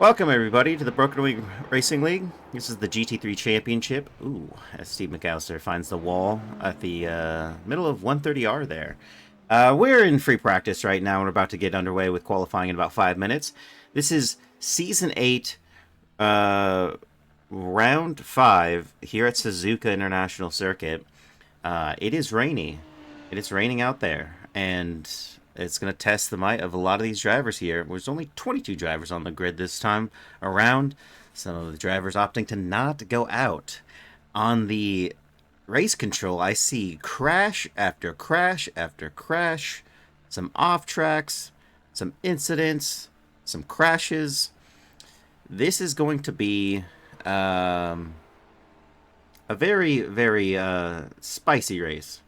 Welcome everybody to the Broken Wing Racing League. This is the GT3 Championship. Ooh, as Steve McAllister finds the wall at the middle of 130R there. We're in free practice right now. We're about to get underway with qualifying in about 5 minutes. This is Season 8, Round 5 here at Suzuka International Circuit. It is rainy. It is raining out there, and it's going to test the might of a lot of these drivers here. There's only 22 drivers on the grid this time around. Some of the drivers opting to not go out. On the race control, I see crash after crash after crash, some off tracks, some incidents, some crashes. This is going to be a very, very spicy race.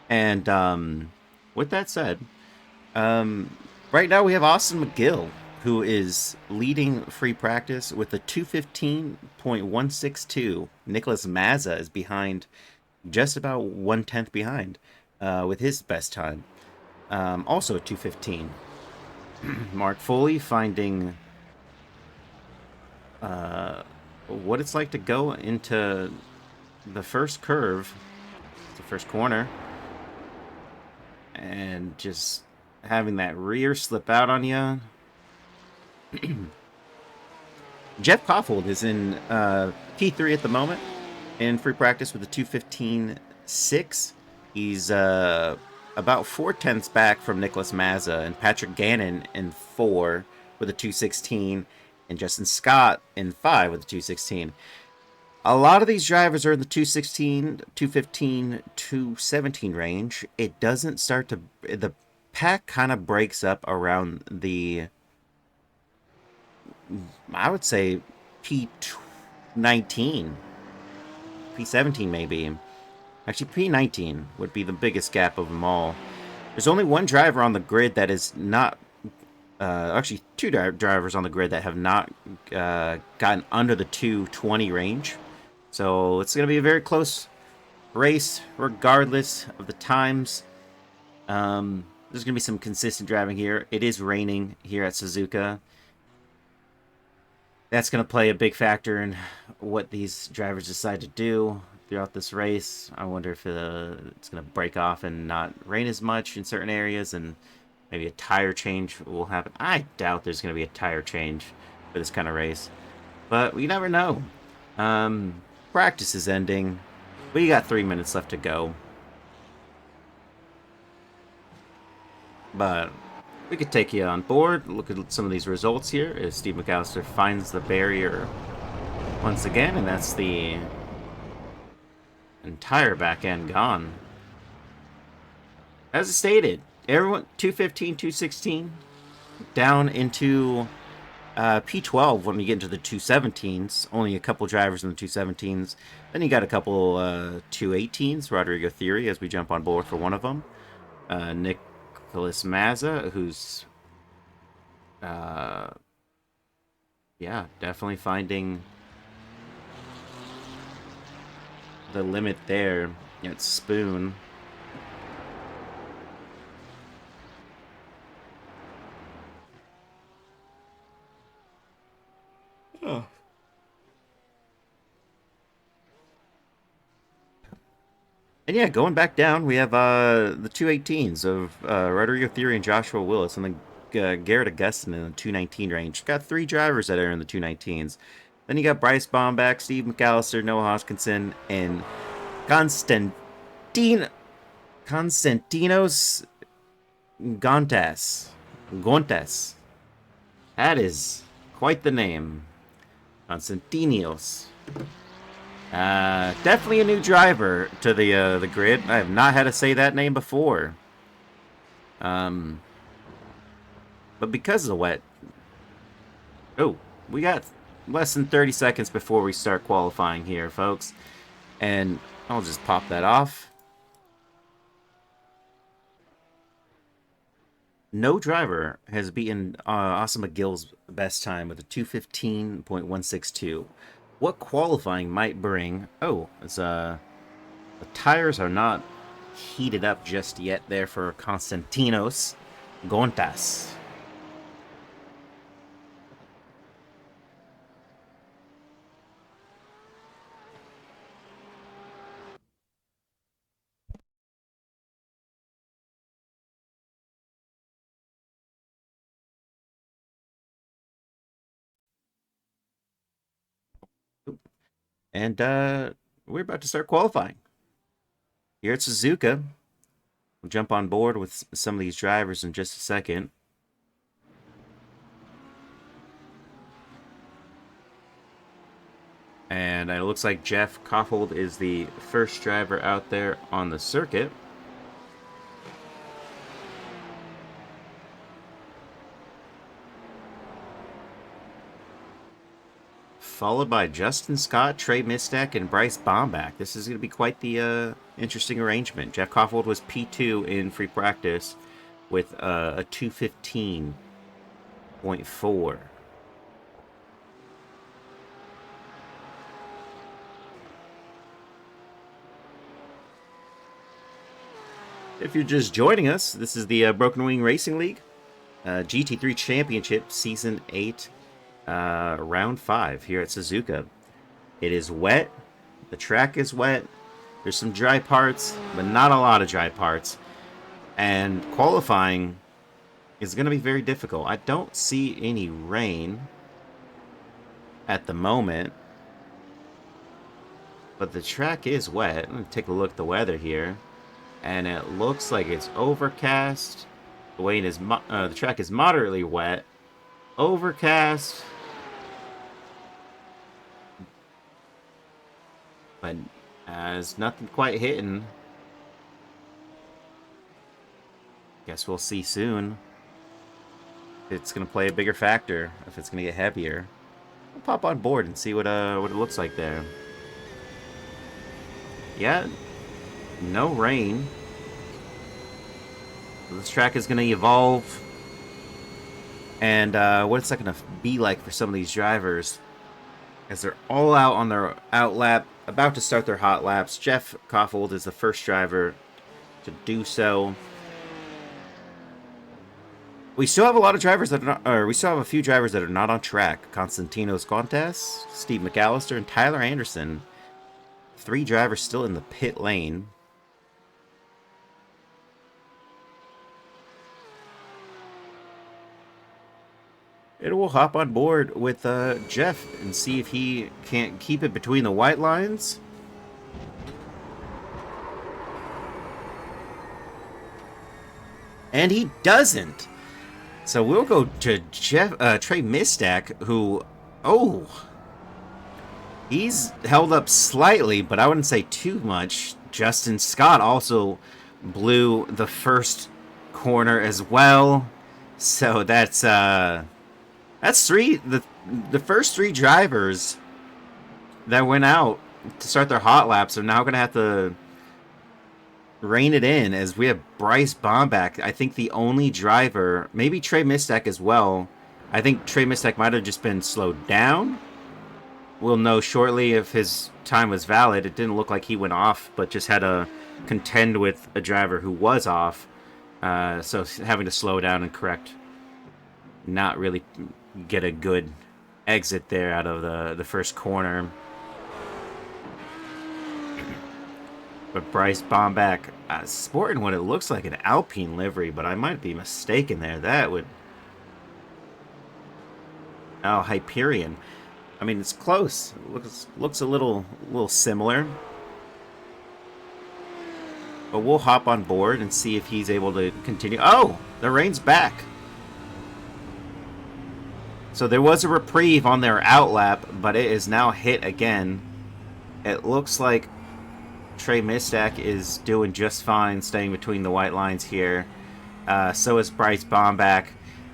And with that said, right now we have Austin McGill, who is leading free practice with a 2:15.162. Nicholas Mazza is behind, just about 1/10 behind, with his best time. Also a 2:15. Mark Foley finding what it's like to go into the first curve, the first corner, and just having that rear slip out on you. Jeff Koffold is in P3 at the moment in free practice with a 2:15.6. He's about 4/10ths back from Nicholas Mazza, and Patrick Gannon in 4 with a 2:16, and Justin Scott in 5 with a 2:16. A lot of these drivers are in the 2:16, 2:15, 2:17 range. It doesn't start to... The pack kind of breaks up around the... I would say P19. P17 maybe. Actually, P19 would be the biggest gap of them all. There's only one driver on the grid that is not... actually, two drivers on the grid that have not gotten under the 220 range. So it's going to be a very close race, regardless of the times. There's going to be some consistent driving here. It is raining here at Suzuka. That's going to play a big factor in what these drivers decide to do throughout this race. I wonder if it's going to break off and not rain as much in certain areas, and maybe a tire change will happen. I doubt there's going to be a tire change for this kind of race, but we never know. Practice is ending. We got 3 minutes left to go. But we could take you on board, look at some of these results here as Steve McAllister finds the barrier once again, and that's the entire back end gone. As stated, everyone 2:15, 2:16 down into P12 when we get into the 2:17s. Only a couple drivers in the 2:17s. Then you got a couple 2:18s. Rodrigo Theory as we jump on board for one of them. Nicholas Mazza, who's yeah, definitely finding the limit there at Spoon. Oh. And yeah, going back down, we have the 2:18s of Rodrigo Theory and Joshua Willis, and then Garrett Augustin in the 2:19 range. Got 3 drivers that are in the 2:19s. Then you got Bryce Bomback, Steve McAllister, Noah Hoskinson, and Konstantinos Gontas. That is quite the name. Konstantinios. Definitely a new driver to the grid. I have not had to say that name before. But because of the wet... Oh, we got less than 30 seconds before we start qualifying here, folks. And I'll just pop that off. No driver has beaten Austin McGill's best time with a 2:15.162. What qualifying might bring? Oh, it's the tires are not heated up just yet there for Konstantinos Gontas. And we're about to start qualifying. Here at Suzuka, we'll jump on board with some of these drivers in just a second. And it looks like Jeff Koffold is the first driver out there on the circuit. Followed by Justin Scott, Trey Mistek, and Bryce Bombach. This is going to be quite the interesting arrangement. Jeff Koffold was P2 in free practice with a 215.4. If you're just joining us, this is the Broken Wing Racing League GT3 Championship Season 8, Round 5 here at Suzuka. It is wet. The track is wet. There's some dry parts, but not a lot of dry parts. And qualifying is going to be very difficult. I don't see any rain at the moment, but the track is wet. Let me take a look at the weather here. And it looks like it's overcast. The track is moderately wet. Overcast. But there's nothing quite hitting. Guess we'll see soon. It's gonna play a bigger factor. If it's gonna get heavier. We'll pop on board and see what it looks like there. Yeah. No rain. This track is going to evolve. And what's that going to be like for some of these drivers? As they're all out on their out lap, about to start their hot laps. Jeff Koffold is the first driver to do so. We still have a lot of drivers that are not, or we still have a few drivers that are not on track. Konstantinos Gontas, Steve McAllister, and Tyler Anderson. 3 drivers still in the pit lane. And we'll hop on board with Jeff and see if he can't keep it between the white lines. And he doesn't. So we'll go to Trey Mistek, who, he's held up slightly, but I wouldn't say too much. Justin Scott also blew the first corner as well. So that's 3. The first 3 drivers that went out to start their hot laps are now going to have to rein it in, as we have Bryce Bombach. I think the only driver, maybe Trey Mistek as well. I think Trey Mistek might have just been slowed down. We'll know shortly if his time was valid. It didn't look like he went off, but just had to contend with a driver who was off. So having to slow down and correct. Not really get a good exit there out of the first corner. But Bryce Bombach sporting what it looks like an Alpine livery, but I might be mistaken there. That would... Oh, Hyperion. I mean, it's close. It looks a little similar. But we'll hop on board and see if he's able to continue. Oh, the rain's back. So there was a reprieve on their outlap, but it is now hit again. It looks like Trey Mistek is doing just fine, staying between the white lines here. So is Bryce Bombach,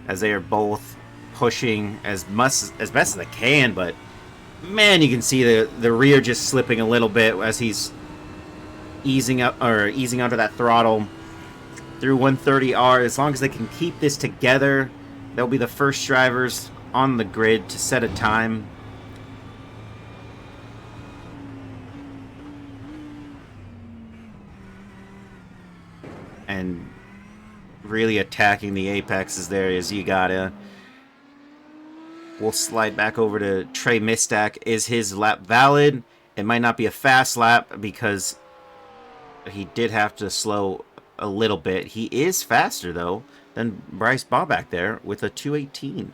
as they are both pushing as best as they can. But man, you can see the rear just slipping a little bit as he's easing onto that throttle through 130R. As long as they can keep this together, they'll be the first drivers on the grid to set a time. and really attacking the apexes there as you gotta. We'll slide back over to Trey Mistak. Is his lap valid? It might not be a fast lap because he did have to slow a little bit. He is faster, though, than Bryce Bobak there with a 2:18.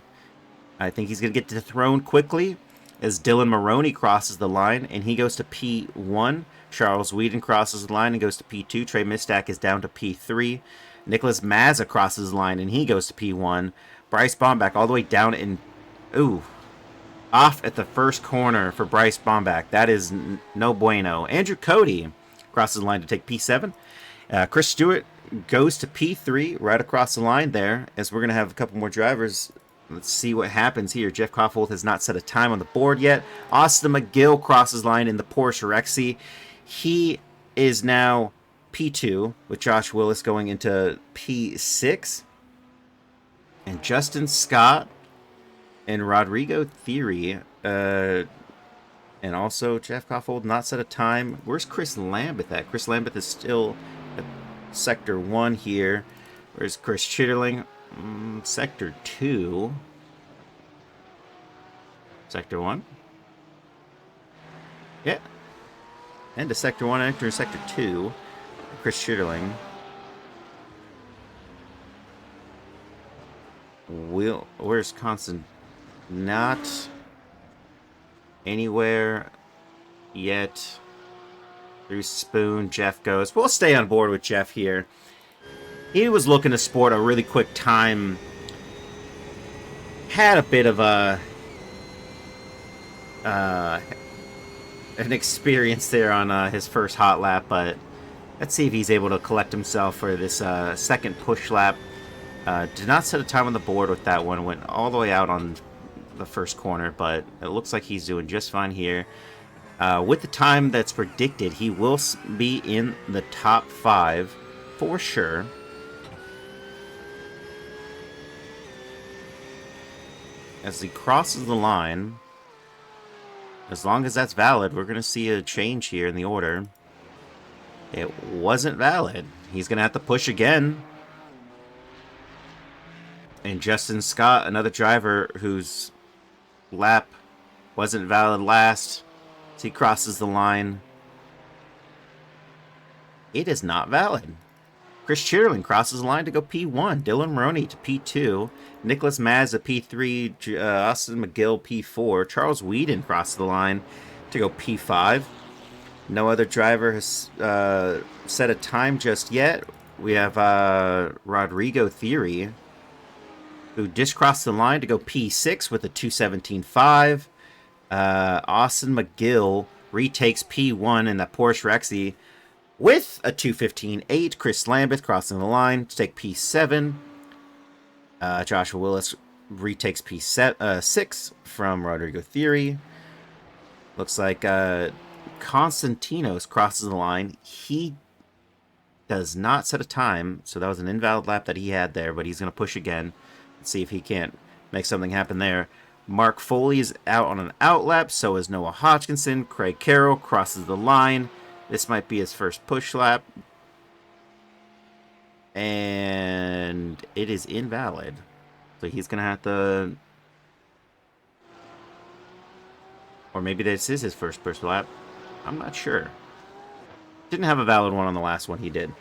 I think he's going to get dethroned quickly as Dylan Maroney crosses the line, and he goes to P1. Charles Whedon crosses the line and goes to P2. Trey Mistak is down to P3. Nicholas Mazza crosses the line, and he goes to P1. Bryce Bombach all the way down in... Ooh. Off at the first corner for Bryce Bombach. That is no bueno. Andrew Cody crosses the line to take P7. Chris Stewart goes to P3 right across the line there, as we're going to have a couple more drivers. Let's see what happens here. Jeff Koffold has not set a time on the board yet. Austin McGill crosses line in the Porsche Rexy. He is now P2 with Josh Willis going into P6. And Justin Scott and Rodrigo Theory, and also Jeff Koffold not set a time. Where's Chris Lambeth at? Chris Lambeth is still at Sector 1 here. Where's Chris Chitterling? Sector 2. Sector 1? Yeah. Into Sector 1, enter Sector 2. Chris Chitterling. Where's Constant? Not anywhere yet. Through Spoon, Jeff goes. We'll stay on board with Jeff here. He was looking to sport a really quick time. Had a bit of an experience there on his first hot lap, but let's see if he's able to collect himself for this second push lap. Did not set a time on the board with that one. Went all the way out on the first corner, but it looks like he's doing just fine here. With the time that's predicted, he will be in the top 5 for sure. As he crosses the line, as long as that's valid, we're going to see a change here in the order. It wasn't valid. He's going to have to push again. And Justin Scott, another driver whose lap wasn't valid last, as he crosses the line. It is not valid. Chris Chitterling crosses the line to go P1. Dylan Maroney to P2. Nicholas Mazza P3. Austin McGill P4. Charles Whedon crosses the line to go P5. No other driver has set a time just yet. We have Rodrigo Theory, who just crossed the line to go P6 with a 2:17.5. Austin McGill retakes P1 in that Porsche Rexy with a 2:15.8. Chris Lambeth crossing the line to take P7. Joshua Willis retakes P6 from Rodrigo Theory. Looks like Constantinos crosses the line. He does not set a time, so that was an invalid lap that he had there, but he's going to push again. Let's see if he can't make something happen there. Mark Foley is out on an out lap, so is Noah Hodgkinson. Craig Carroll crosses the line. This might be his first push lap. And it is invalid. So he's going to have to... Or maybe this is his first push lap. I'm not sure. Didn't have a valid one on the last one he did.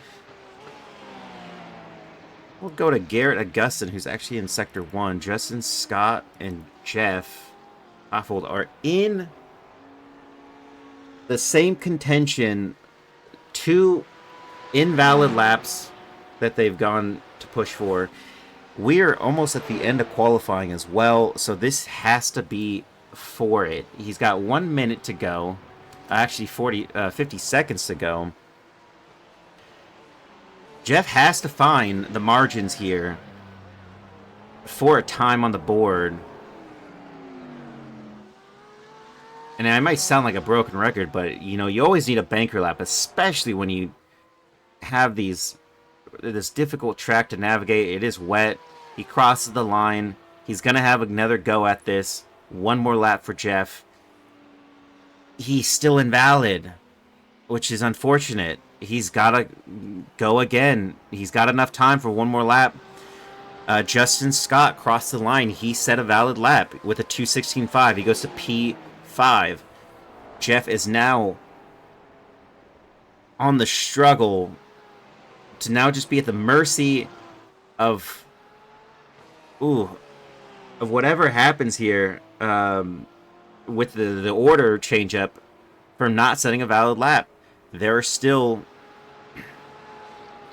We'll go to Garrett Augustin, who's actually in Sector 1. Justin Scott and Jeff Koffold are in the same contention. 2 invalid laps that they've gone to push for. We're almost at the end of qualifying as well, so this has to be for it. He's got 1 minute to go. Actually, 50 seconds to go. Jeff has to find the margins here for a time on the board. And I might sound like a broken record, but, you know, you always need a banker lap, especially when you have this difficult track to navigate. It is wet. He crosses the line. He's going to have another go at this. 1 more lap for Jeff. He's still invalid, which is unfortunate. he's got to go again. He's got enough time for one more lap. Justin Scott crossed the line. He set a valid lap with a 2:16.5. He goes to P5. Jeff is now on the struggle to now just be at the mercy of of whatever happens here with the order change up for not setting a valid lap. There are still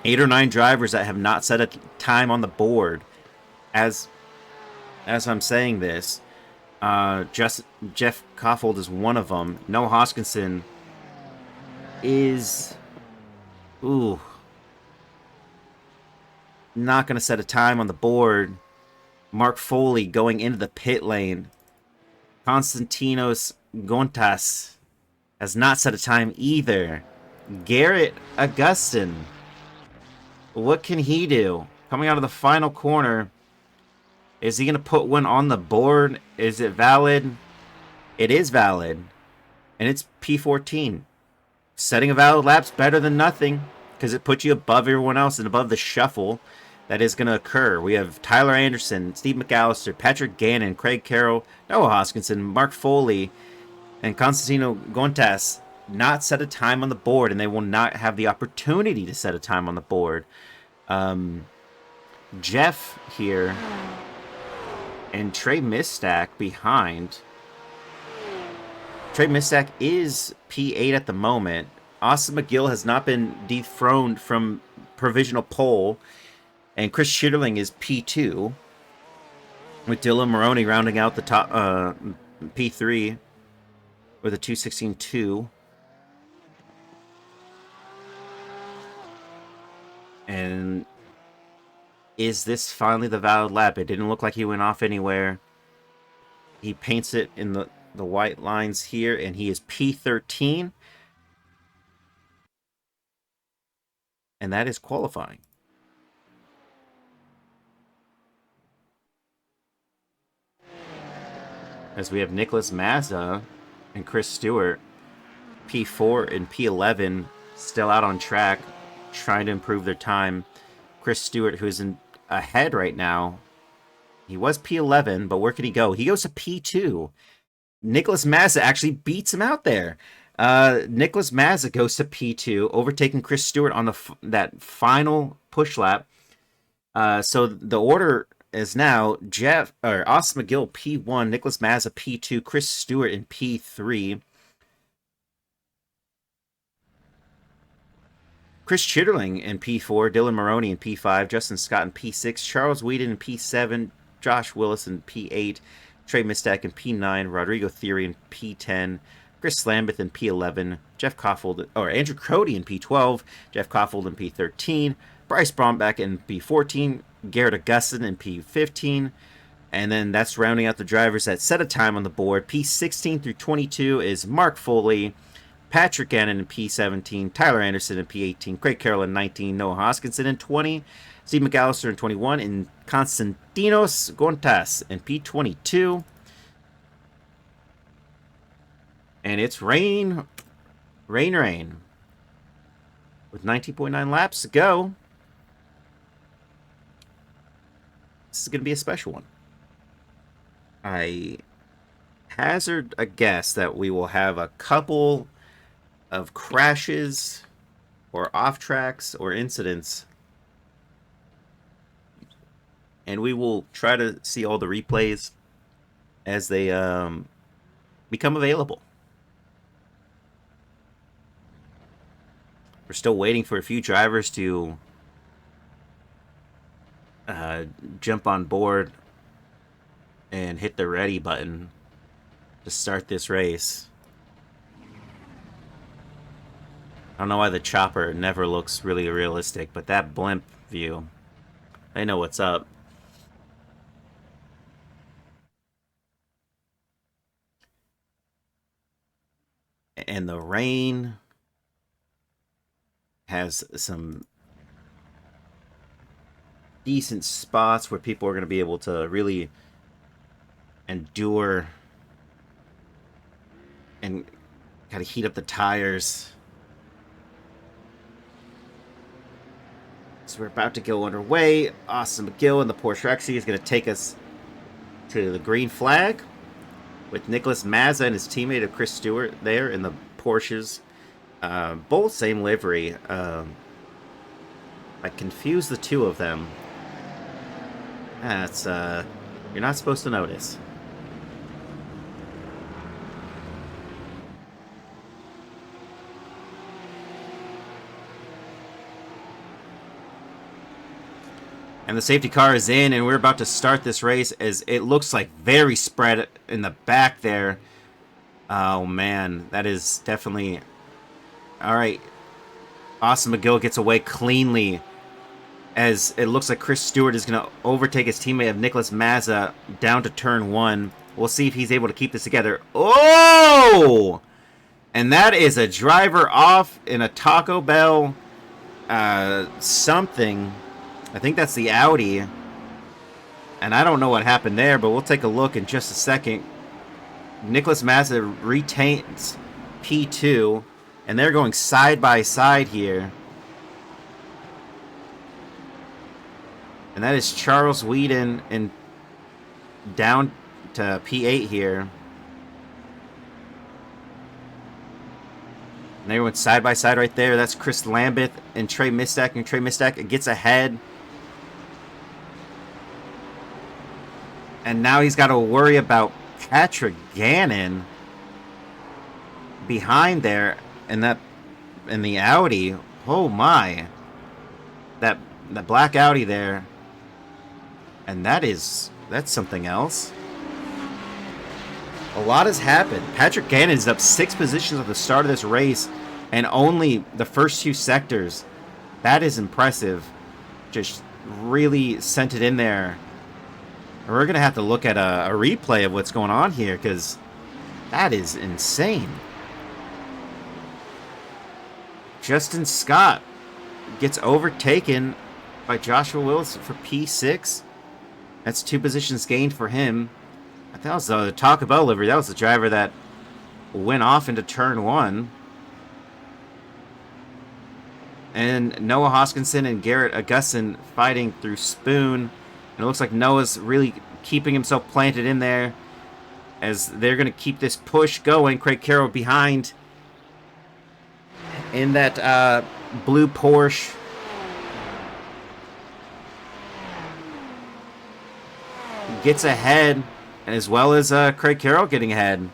8 or 9 drivers that have not set a time on the board. As I'm saying this, Jeff Koffold is one of them. Noah Hoskinson is not going to set a time on the board. Mark Foley going into the pit lane. Konstantinos Gontas has not set a time either. Garrett Augustin, what can he do? Coming out of the final corner, is he going to put one on the board? Is it valid? It is valid, and it's P14. Setting a valid lap's better than nothing, because it puts you above everyone else and above the shuffle that is going to occur. We have Tyler Anderson, Steve McAllister, Patrick Gannon, Craig Carroll, Noah Hoskinson, Mark Foley, and Constantino Gontas not set a time on the board, and they will not have the opportunity to set a time on the board. Jeff here and Trey Mistack behind. Trey Mistack is P8 at the moment. Austin McGill has not been dethroned from provisional pole. And Chris Schitterling is P2. With Dylan Maroney rounding out the top P3 with a 2:16.2. And is this finally the valid lap? It didn't look like he went off anywhere. He paints it in the white lines here, and he is P13. And that is qualifying. As we have Nicholas Mazda and Chris Stewart, P4 and P11, still out on track, trying to improve their time. Chris Stewart, who's ahead right now, he was P11, but where could he go? He goes to P2. Nicholas Mazda actually beats him out there. Nicholas Mazda goes to P2, overtaking Chris Stewart on that final push lap. So the order is now Austin McGill P1, Nicholas Mazda P2, Chris Stewart in P3. Chris Chitterling in P4, Dylan Maroney in P5, Justin Scott in P6, Charles Whedon in P7, Josh Willis in P8, Trey Mistack in P9, Rodrigo Theory in P10, Chris Lambeth in P11, Andrew Crody in P12, Jeff Koffold in P13, Bryce Bromback in P14, Garrett Augustin in P15, and then that's rounding out the drivers that set a time on the board. P16 through 22 is Mark Foley, Patrick Gannon in P17, Tyler Anderson in P18, Craig Carroll in 19, Noah Hoskinson in 20, Steve McAllister in 21, and Konstantinos Gontas in P22. And it's rain. With 19.9 laps to go. This is going to be a special one. I hazard a guess that we will have a couple of crashes or off tracks or incidents, and we will try to see all the replays as they become available. We're still waiting for a few drivers to jump on board and hit the ready button to start this race. I don't know why the chopper never looks really realistic, but that blimp view, they know what's up. And the rain has some decent spots where people are going to be able to really endure and kind of heat up the tires. So we're about to go underway. Austin McGill in the Porsche Rexy is going to take us to the green flag with Nicholas Mazza and his teammate of Chris Stewart there in the Porsches. Both same livery. I confused the two of them. That's, you're not supposed to notice. And the safety car is in, and we're about to start this race as it looks like very spread in the back there. Oh, man. That is definitely... All right. Austin McGill gets away cleanly as it looks like Chris Stewart is going to overtake his teammate of Nicholas Mazza down to turn 1. We'll see if he's able to keep this together. Oh! And that is a driver off in a Taco Bell something. I think that's the Audi. And I don't know what happened there, but we'll take a look in just a second. Nicholas Mazza retains P2, and they're going side by side here. And that is Charles Whedon and down to P8 here. And they went side by side right there. That's Chris Lambeth and Trey Mistak. And Trey Mistak gets ahead. And now he's got to worry about Patrick Gannon behind there. And the Audi. Oh my. That black Audi there. And that's something else. A lot has happened. Patrick Gannon is up 6 positions at the start of this race, and only the first 2 sectors. That is impressive. Just really sent it in there. We're going to have to look at a replay of what's going on here, because that is insane. Justin Scott gets overtaken by Joshua Willis for P6. That's 2 positions gained for him. I think that was the Taco Bell livery. That was the driver that went off into turn 1. And Noah Hoskinson and Garrett Augustin fighting through Spoon. And it looks like Noah's really keeping himself planted in there as they're going to keep this push going. Craig Carroll behind in that blue Porsche. Gets ahead, and as well as Craig Carroll getting ahead.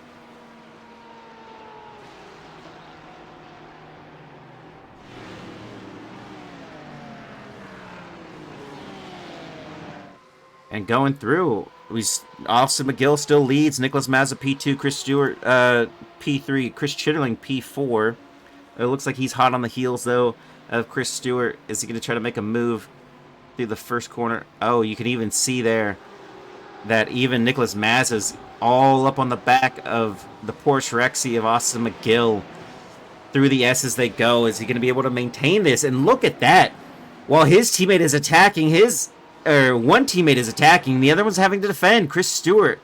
And going through, Austin McGill still leads. Nicholas Mazza P2, Chris Stewart P3, Chris Chitterling P4. It looks like he's hot on the heels, though, of Chris Stewart. Is he going to try to make a move through the first corner? Oh, you can even see there that even Nicholas Mazza's all up on the back of the Porsche Rexy of Austin McGill. Through the S as they go. Is he going to be able to maintain this? And look at that. While his teammate is attacking one teammate is attacking, the other one's having to defend. Chris Stewart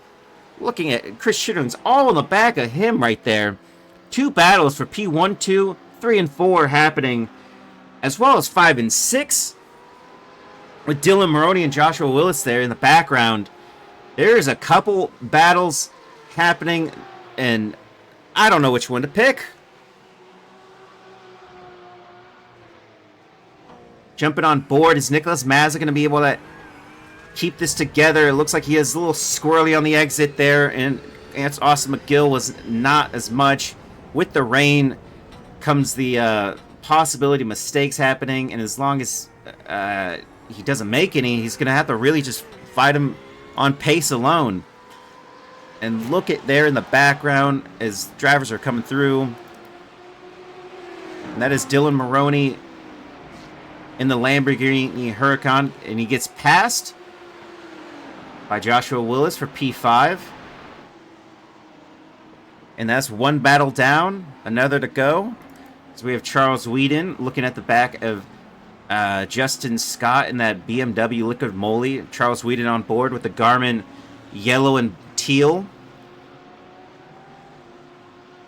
looking at Chris Chitterling's all on the back of him right there. 2 battles for P1, 2, 3, and 4 happening, as well as 5 and 6 with Dylan Maroney and Joshua Willis there in the background. There's a couple battles happening, and I don't know which one to pick. Jumping on board, is Nicholas Mazza going to be able to keep this together? It looks like he is a little squirrely on the exit there, and Austin McGill was not as much. With the rain comes the possibility of mistakes happening, and as long as he doesn't make any, he's going to have to really just fight him on pace alone. And look at there in the background as drivers are coming through. And that is Dylan Maroney in the Lamborghini Huracan, and he gets passed by Joshua Willis for P5. And that's 1 battle down, another to go. So we have Charles Whedon looking at the back of Justin Scott in that BMW Liquid Moly. Charles Whedon on board with the Garmin yellow and teal.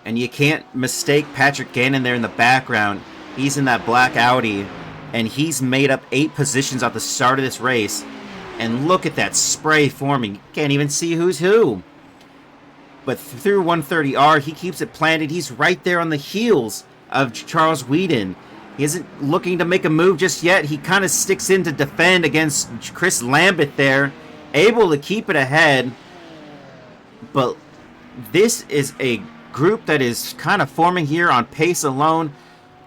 And you can't mistake Patrick Gannon there in the background. He's in that black Audi. and he's made up 8 positions at the start of this race. And look at that spray forming. You can't even see who's who. But through 130R, he keeps it planted. He's right there on the heels of Charles Whedon. He isn't looking to make a move just yet. He kind of sticks in to defend against Chris Lambert there, able to keep it ahead. But this is a group that is kind of forming here on pace alone.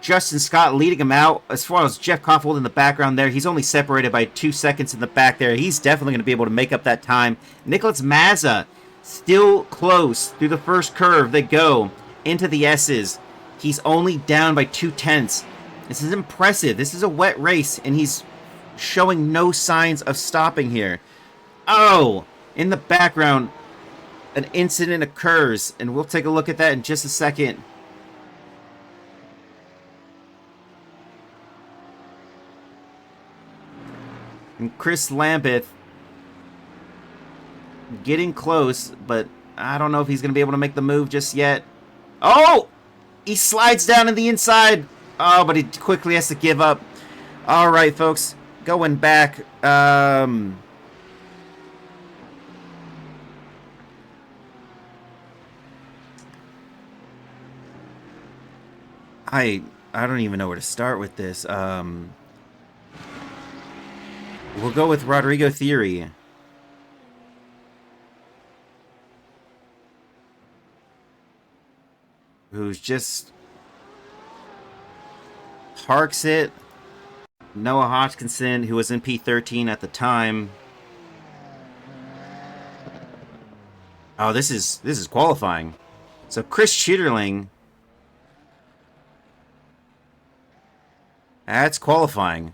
Justin Scott leading him out. As far as Jeff Koffold in the background there, he's only separated by 2 seconds in the back there. He's definitely going to be able to make up that time. Nicholas Mazza still close through the first curve. They go into the S's. He's only down by 2/10. This is impressive. This is a wet race, and he's showing no signs of stopping here. Oh, in the background, an incident occurs, and we'll take a look at that in just a second. And Chris Lambeth getting close, but I don't know if he's going to be able to make the move just yet. Oh! He slides down in the inside. Oh, but he quickly has to give up. All right, folks. Going back. I don't even know where to start with this. We'll go with Rodrigo Theory. Who's just parks it. Noah Hodgkinson, who was in P13 at the time. Oh, this is qualifying. So Chris Chitterling. That's qualifying.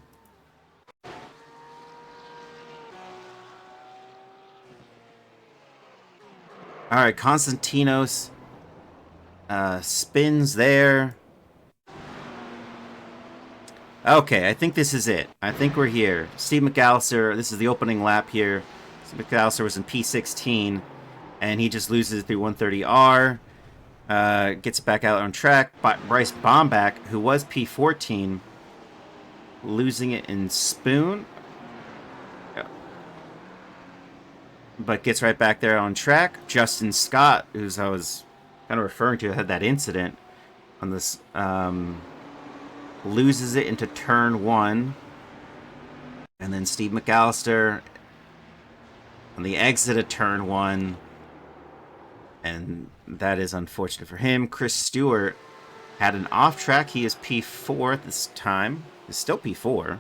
All right, Konstantinos spins there. Okay, I think this is it. I think we're here. Steve McAllister, this is the opening lap here. Steve McAllister was in P16, and he just loses through 130R. Gets back out on track. Bryce Bomback, who was P14, losing it in Spoon. But gets right back there on track. Justin Scott, who's I was kind of referring to, had that incident on this, loses it into turn 1. And then Steve McAllister on the exit of turn 1. And that is unfortunate for him. Chris Stewart had an off track. He is P4 at this time. He's still P4.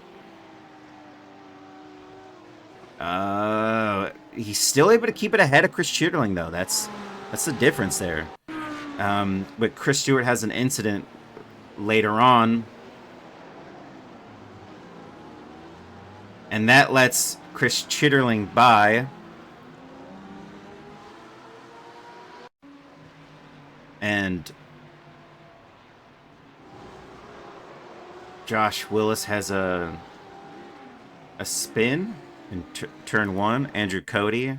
He's still able to keep it ahead of Chris Chitterling, though. That's the difference there. But Chris Stewart has an incident later on. And that lets Chris Chitterling by. And Josh Willis has a spin in turn 1. Andrew Cody,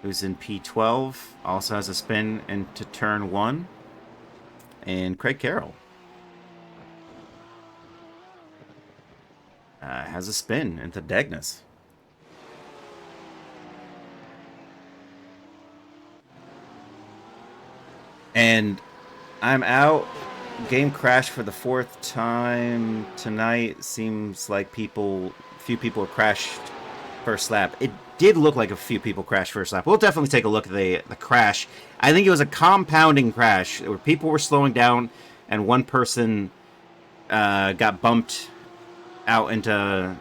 who's in P12, also has a spin into turn 1. And Craig Carroll has a spin into Degnas. And I'm out. Game crashed for the 4th time tonight. Seems like few people crashed first lap. It did look like a few people crashed first lap. We'll definitely take a look at the crash. I think it was a compounding crash where people were slowing down and one person got bumped out into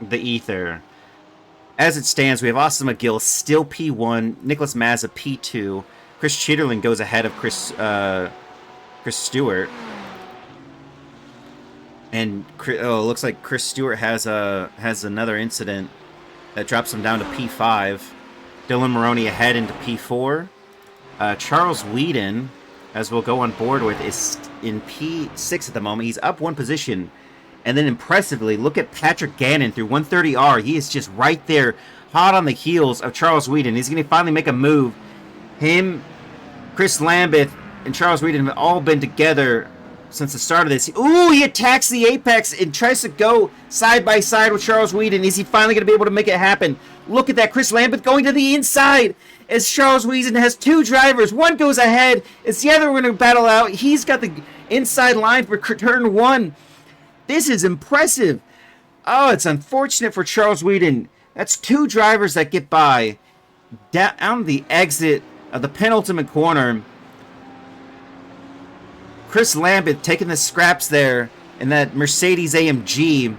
the ether. As it stands, we have Austin McGill still P1, Nicholas Mazza P2. Chris Chitterling goes ahead of Chris Stewart. And it looks like Chris Stewart has another incident that drops him down to P5. Dylan Maroney ahead into P4. Charles Whedon, as we'll go on board with, is in P6 at the moment. He's up 1 position. And then impressively, look at Patrick Gannon through 130R. He is just right there, hot on the heels of Charles Whedon. He's going to finally make a move. Him, Chris Lambeth, and Charles Whedon have all been together since the start of this. Ooh, he attacks the apex and tries to go side by side with Charles Whedon. Is he finally going to be able to make it happen? Look at that. Chris Lambeth going to the inside as Charles Whedon has two drivers. One goes ahead. It's the other going to battle out. He's got the inside line for turn one. This is impressive. Oh, it's unfortunate for Charles Whedon. That's two drivers that get by down the exit of the penultimate corner. Chris Lambeth taking the scraps there in that Mercedes AMG.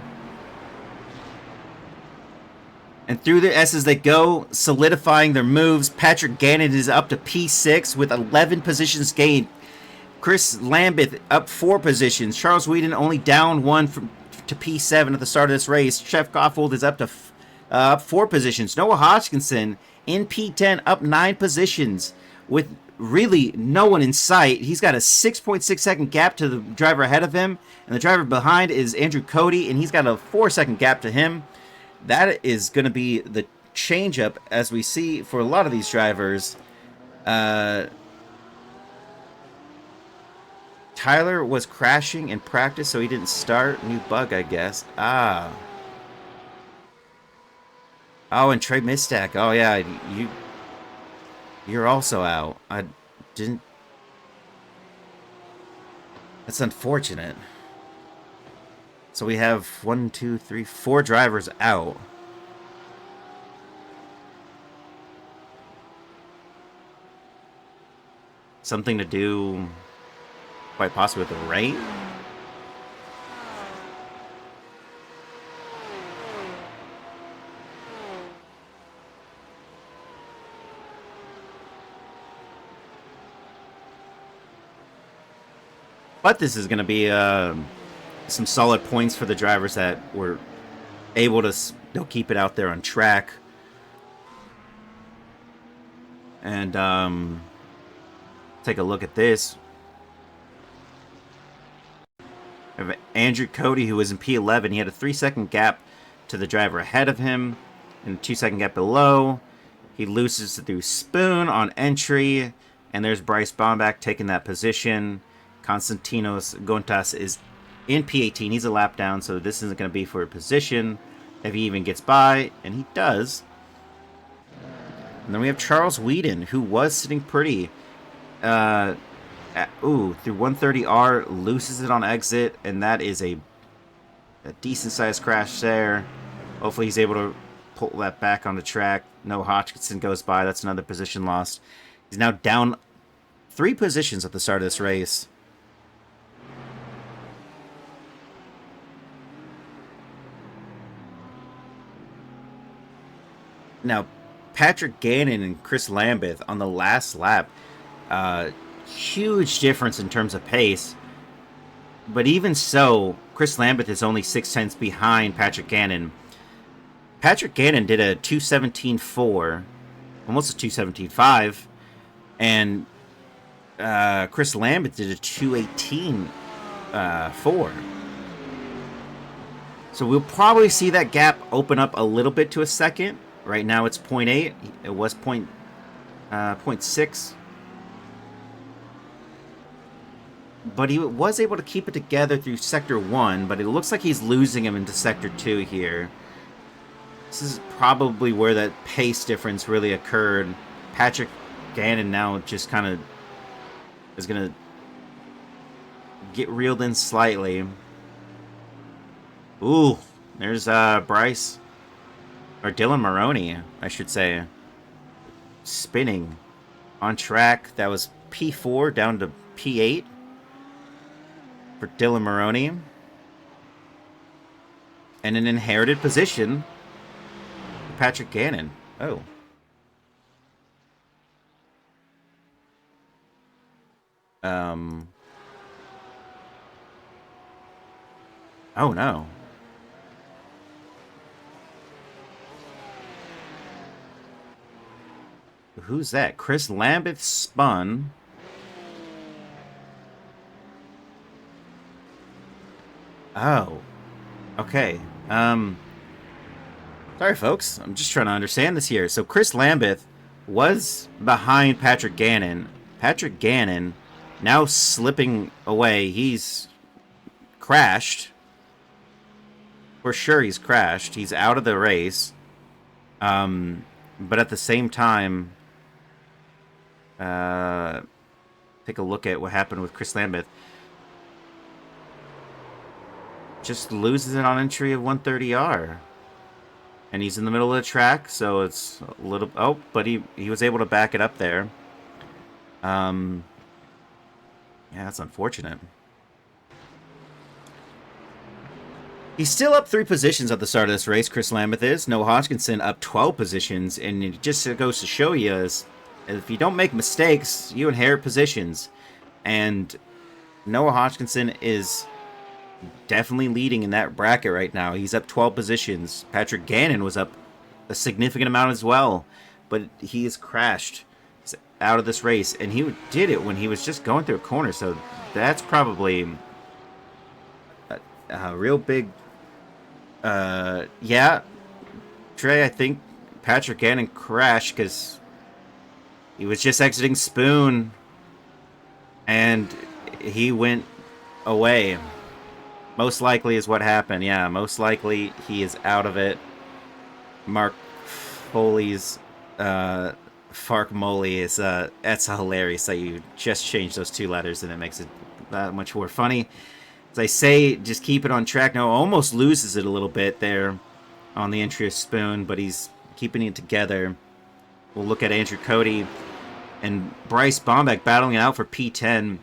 And through the S's they go, solidifying their moves. Patrick Gannon is up to P6 with 11 positions gained. Chris Lambeth up 4 positions. Charles Whedon only down 1 to P7 at the start of this race. Jeff Goffold is up to up 4 positions. Noah Hodgkinson in P10 up 9 positions with really no one in sight. He's got a 6.6 second gap to the driver ahead of him, and the driver behind is Andrew Cody, and he's got a 4 second gap to him. That is going to be the change up as we see for a lot of these drivers. Tyler was crashing in practice, so he didn't start. New bug, I guess. Oh, and Trey Mistack. Oh yeah, you're also out. I didn't. That's unfortunate. So we have 1, 2, 3, 4 drivers out. Something to do, quite possibly, with the rain. But this is going to be some solid points for the drivers that were able to keep it out there on track. And take a look at this. We have Andrew Cody, who was in P11. He had a 3 second gap to the driver ahead of him and a 2 second gap below. He loses through Spoon on entry. And there's Bryce Bombach taking that position. Konstantinos Gontas is in P18. He's a lap down, so this isn't going to be for a position if he even gets by, and he does. And then we have Charles Whedon, who was sitting pretty. Through 130R, loses it on exit, and that is a decent-sized crash there. Hopefully he's able to pull that back on the track. No, Hodgkinson goes by. That's another position lost. He's now down 3 positions at the start of this race. Now, Patrick Gannon and Chris Lambeth on the last lap, huge difference in terms of pace. But even so, Chris Lambeth is only 6/10 behind Patrick Gannon. Patrick Gannon did a 2:17.4, almost a 2:17.5, and Chris Lambeth did a 2:18.4. So we'll probably see that gap open up a little bit to a second. Right now it's 0.8. It was 0.6. But he was able to keep it together through Sector 1, but it looks like he's losing him into Sector 2 here. This is probably where that pace difference really occurred. Patrick Gannon now just kind of is going to get reeled in slightly. Ooh, there's Bryce. Or Dylan Maroney, I should say. Spinning on track. That was P4 down to P8 for Dylan Maroney. And an inherited position for Patrick Gannon. Oh. Oh no. Who's that? Chris Lambeth spun. Oh. Okay. Sorry, folks. I'm just trying to understand this here. So Chris Lambeth was behind Patrick Gannon. Patrick Gannon Now slipping away. He's crashed. For sure he's crashed. He's out of the race. But at the same time, take a look at what happened with Chris Lambeth. Just loses it on entry of 130R. And he's in the middle of the track, so it's a little... Oh, but he was able to back it up there. Yeah, that's unfortunate. He's still up 3 positions at the start of this race, Chris Lambeth is. Noah Hodgkinson up 12 positions, and it just goes to show you is if you don't make mistakes, you inherit positions. And Noah Hodgkinson is definitely leading in that bracket right now. He's up 12 positions. Patrick Gannon was up a significant amount as well, but he has crashed out of this race, and he did it when he was just going through a corner, so that's probably a real big... yeah, Trey, I think Patrick Gannon crashed because he was just exiting Spoon, and he went away. Most likely is what happened. Yeah, most likely he is out of it. Mark Foley's Fark Moley is that's hilarious that you just changed those 2 letters and it makes it that much more funny. As I say, just keep it on track. Now almost loses it a little bit there on the entry of Spoon, but he's keeping it together. We'll look at Andrew Cody and Bryce Bombeck battling it out for P10.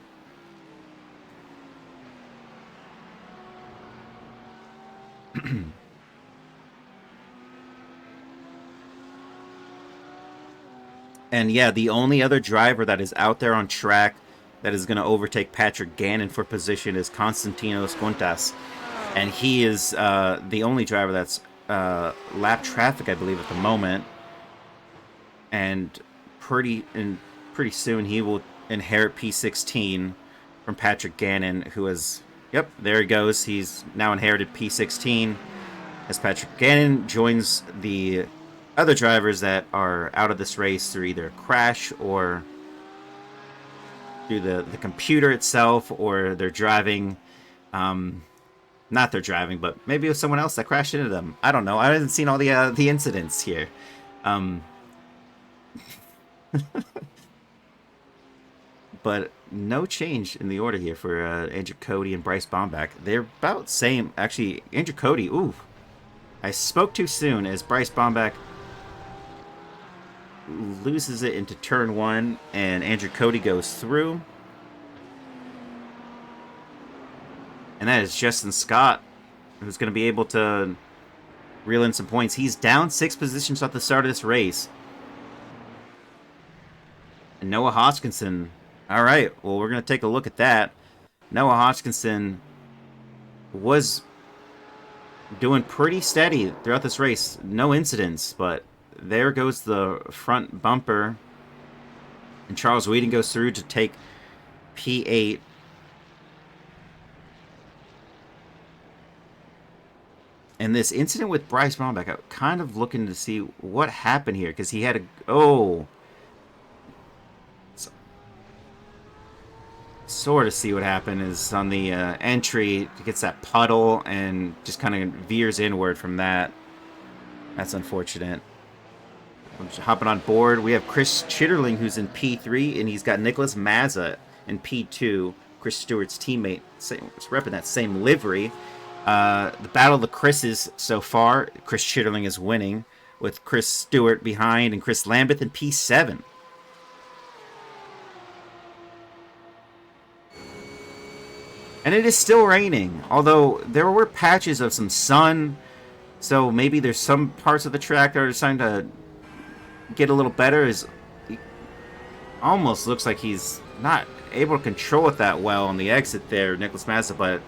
And yeah, the only other driver that is out there on track that is going to overtake Patrick Gannon for position is Constantinos Guntas. And he is the only driver that's lap traffic, I believe, at the moment. And pretty soon he will inherit P16 from Patrick Gannon, who is... Yep, there he goes. He's now inherited P16 as Patrick Gannon joins the other drivers that are out of this race through either a crash or through the computer itself, or they're driving, not they're driving, but maybe it was someone else that crashed into them. I don't know. I haven't seen all the incidents here. But no change in the order here for Andrew Cody and Bryce Bombeck. They're about same. Actually, Andrew Cody, ooh, I spoke too soon as Bryce Bombeck loses it into turn 1 and Andrew Cody goes through. And that is Justin Scott, who's going to be able to reel in some points. He's down 6 positions at the start of this race. And Noah Hodgkinson... All right, well, we're going to take a look at that. Noah Hodgkinson was doing pretty steady throughout this race. No incidents, but there goes the front bumper. And Charles Whedon goes through to take P8. And this incident with Bryce Bombeck, I'm kind of looking to see what happened here, because he had a... Oh... Sort of see what happened is on the entry, he gets that puddle and just kind of veers inward from that. That's unfortunate. I'm just hopping on board. We have Chris Chitterling, who's in P3, and he's got Nicholas Mazza in P2, Chris Stewart's teammate, repping that same livery. The battle of the Chris's so far, Chris Chitterling is winning, with Chris Stewart behind and Chris Lambeth in P7. And it is still raining, although there were patches of some sun, so maybe there's some parts of the track that are starting to get a little better. It almost looks like he's not able to control it that well on the exit there, Nicholas Mazza, but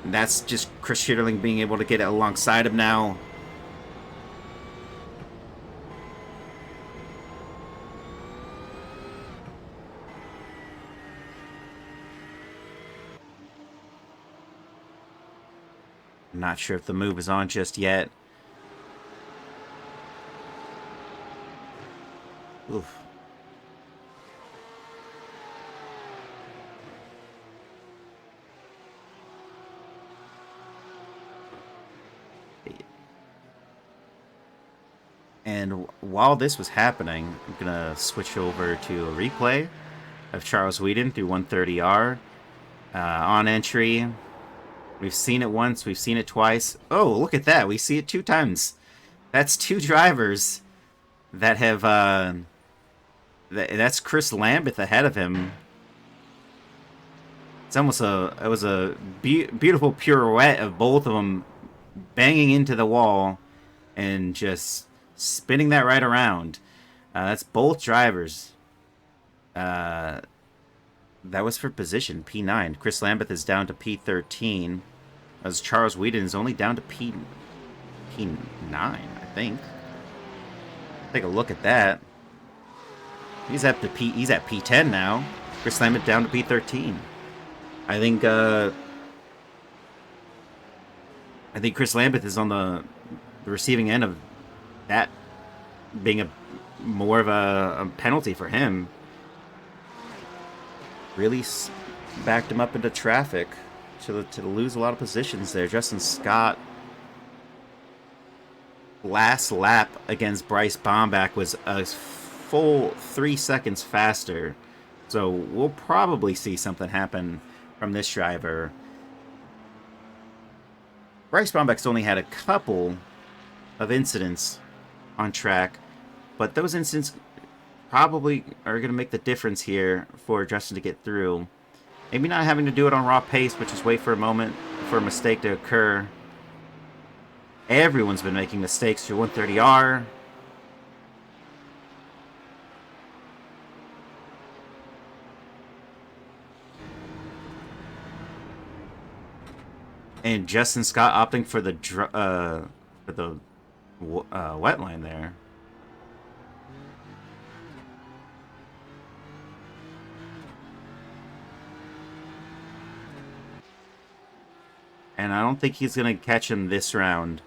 that's just Chris Schitterling being able to get it alongside him now. I'm not sure if the move is on just yet. Oof. And while this was happening, I'm going to switch over to a replay of Charles Whedon through 130R. On entry, we've seen it once, we've seen it twice. Oh, look at that. We see it 2 times. That's 2 drivers that have... that's Chris Lambeth ahead of him. It's almost it was a beautiful pirouette of both of them banging into the wall and just spinning that right around. That's both drivers. That was for position, P9. Chris Lambeth is down to P13. As Charles Whedon is only down to P9, I think. Take a look at that. He's at P10 now. Chris Lambeth down to P13. I think Chris Lambeth is on the receiving end of that being more of a penalty for him. Really backed him up into traffic to lose a lot of positions there. Justin Scott, last lap against Bryce Bombach was a full 3 seconds faster. So we'll probably see something happen from this driver. Bryce Bombach's only had a couple of incidents on track, but those incidents probably are going to make the difference here for Justin to get through. Maybe not having to do it on raw pace, but just wait for a moment for a mistake to occur. Everyone's been making mistakes through 130R. And Justin Scott opting for the wet line there. And I don't think he's going to catch him this round.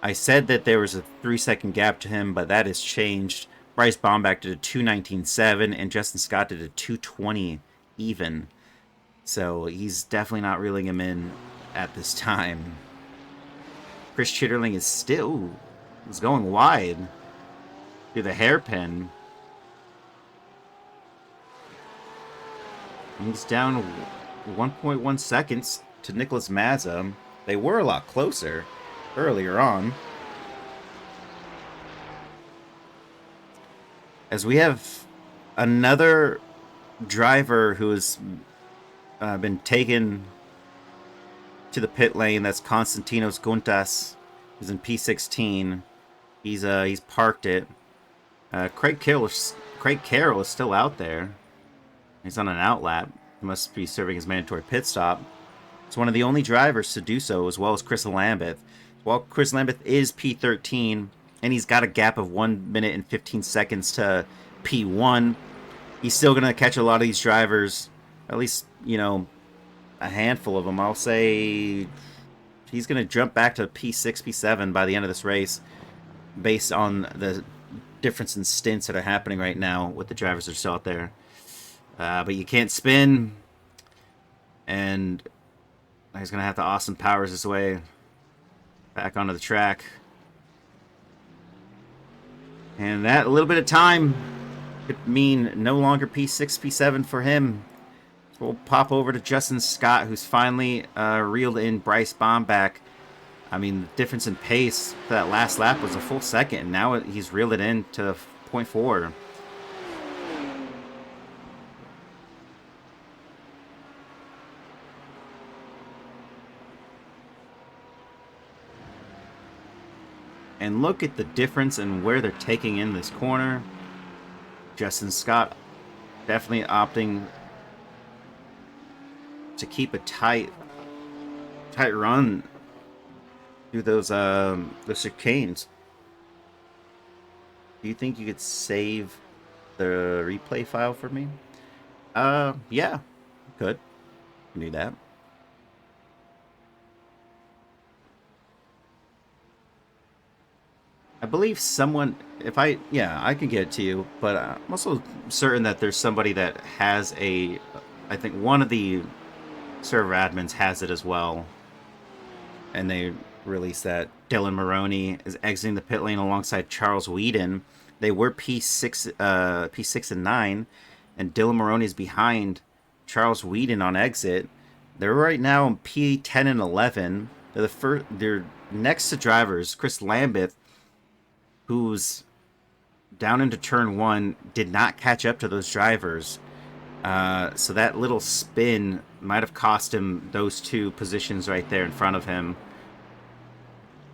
I said that there was a 3-second gap to him, but that has changed. Bryce Bombach did a 2:19.7, and Justin Scott did a 2:20 even. So he's definitely not reeling him in at this time. Chris Chitterling is going wide through the hairpin. He's down 1.1 seconds to Nicholas Mazza. They were a lot closer earlier on. As we have another driver who has been taken to the pit lane, that's Konstantinos Guntas, who's in P16. He's parked it. Craig Carroll is still out there. He's on an outlap. He must be serving his mandatory pit stop. It's one of the only drivers to do so, as well as Chris Lambeth. While Chris Lambeth is P13, and he's got a gap of 1 minute and 15 seconds to P1, he's still going to catch a lot of these drivers, at least, a handful of them. I'll say he's going to jump back to P6, P7 by the end of this race, based on the difference in stints that are happening right now with the drivers that are still out there. But you can't spin, and he's going to have to Austin Powers his way back onto the track. And that little bit of time could mean no longer P6, P7 for him. So we'll pop over to Justin Scott, who's finally reeled in Bryce Bombach. I mean, the difference in pace for that last lap was a full second, and now he's reeled it in to 0.4. And look at the difference in where they're taking in this corner. Justin Scott definitely opting to keep a tight run through those chicanes. Do you think you could save the replay file for me? Yeah, could. You can do that. I believe someone, I can get it to you, but I'm also certain that there's somebody that has I think one of the server admins has it as well. And release that. Dylan Maroney is exiting the pit lane alongside Charles Whedon. They were P6 and 9, and Dylan Maroney is behind Charles Whedon on exit. They're right now in P10 and 11. They're next to drivers. Chris Lambeth, who's down into turn 1, did not catch up to those drivers. So that little spin might have cost him those 2 positions right there in front of him.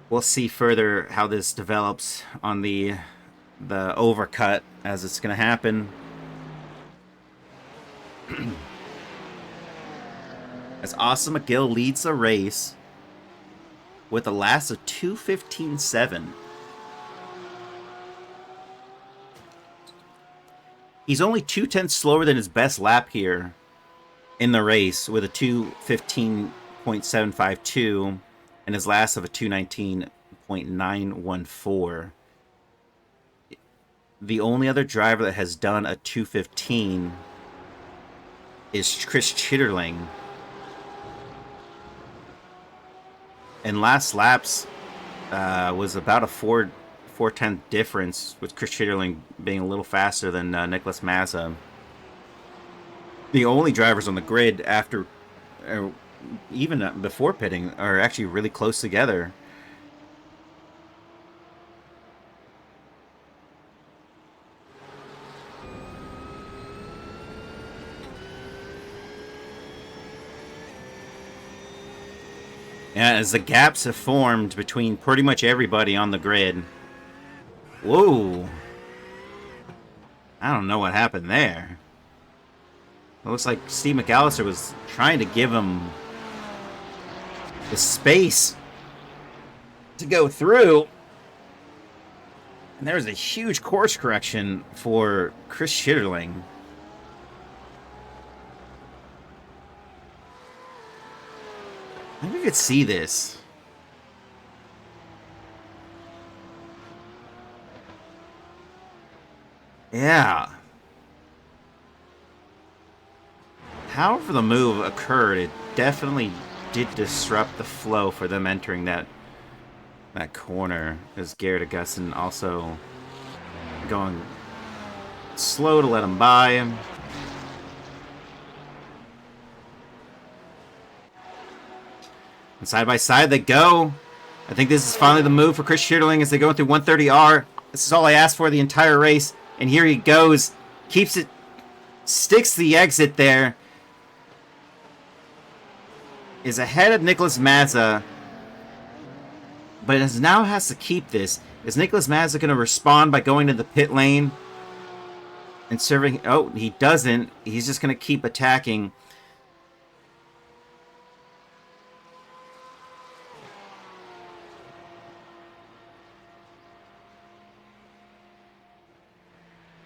We'll see further how this develops on the overcut as it's going to happen. As Austin McGill leads the race with a last of 2:15.7. He's only 2/10 slower than his best lap here in the race with a 2:15.752 and his last of a 2:19.914. The only other driver that has done a 2:15 is Chris Chitterling. And last laps was about a 4/10 difference, with Chris Chitterling being a little faster than Nicholas Mazza. The only drivers on the grid after, even before pitting, are actually really close together. Yeah, as the gaps have formed between pretty much everybody on the grid. Whoa. I don't know what happened there. It looks like Steve McAllister was trying to give him the space to go through. And there was a huge course correction for Chris Chitterling. I think we could see this. Yeah. However the move occurred, it definitely did disrupt the flow for them entering that corner, as Garrett Augustin also going slow to let him by him. And side by side they go. I think this is finally the move for Chris Chitterling as they go through 130R. This is all I asked for the entire race. And here he goes. Keeps it. Sticks the exit there. Is ahead of Nicholas Mazza. But now has to keep this. Is Nicholas Mazza going to respond by going to the pit lane? And serving... Oh, he doesn't. He's just going to keep attacking.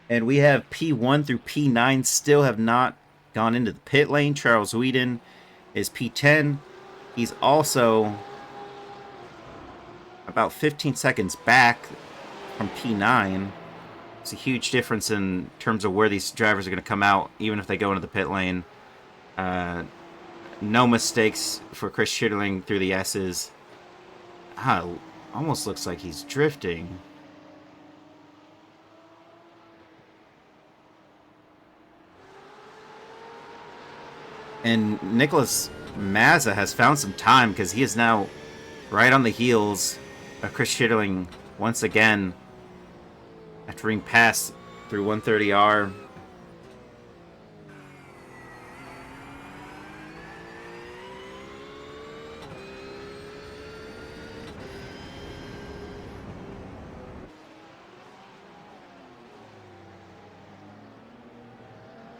And we have P1 through P9 still have not gone into the pit lane. Charles Whedon is P10. He's also about 15 seconds back from P9. It's a huge difference in terms of where these drivers are going to come out, even if they go into the pit lane. No mistakes for Chris Chitterling through the S's. Almost looks like he's drifting. And Nicholas Mazza has found some time because he is now right on the heels of Chris Chitterling once again after being passed through 130R.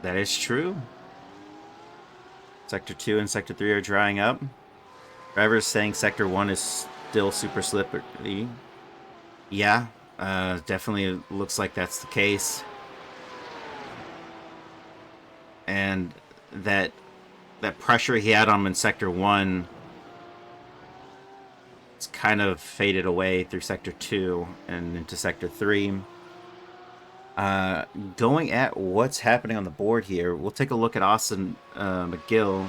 That is true. Sector 2 and Sector 3 are drying up. Drivers saying Sector 1 is still super slippery. Yeah, definitely looks like that's the case. And that pressure he had on him in Sector 1, it's kind of faded away through Sector 2 and into Sector 3. Going at what's happening on the board here, we'll take a look at Austin McGill.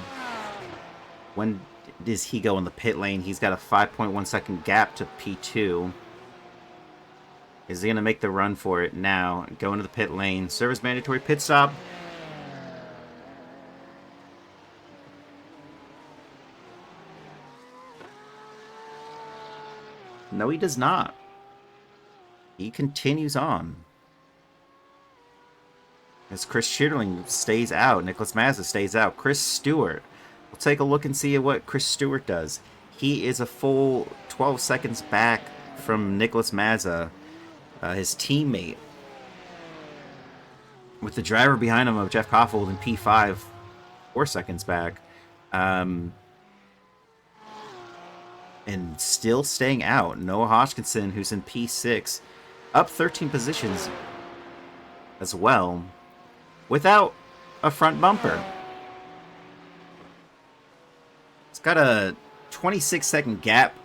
When does he go in the pit lane? He's got a 5.1 second gap to P2. Is he going to make the run for it now? Go into the pit lane. Service mandatory pit stop. No, he does not. He continues on. As Chris Schitterling stays out, Nicholas Mazza stays out. Chris Stewart. We'll take a look and see what Chris Stewart does. He is a full 12 seconds back from Nicholas Mazza, his teammate. With the driver behind him of Jeff Koffold in P5, 4 seconds back. And still staying out, Noah Hodgkinson, who's in P6, up 13 positions as well, without a front bumper. It's got a 26-second gap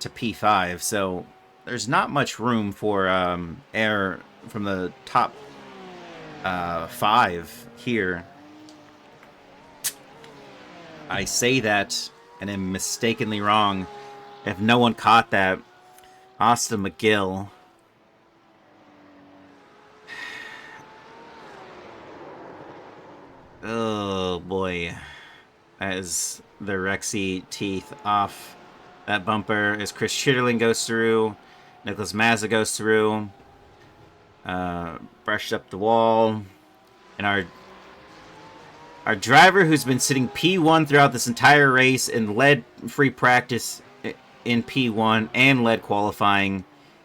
to P5, so there's not much room for air from the top 5 here. I say that and am mistakenly wrong. If no one caught that, Austin McGill. Oh boy. As the Rexy teeth off that bumper, as Chris Schitterling goes through, Nicholas Mazza goes through, brushed up the wall, and our driver, who's been sitting P1 throughout this entire race and led free practice in P1 and led qualifying,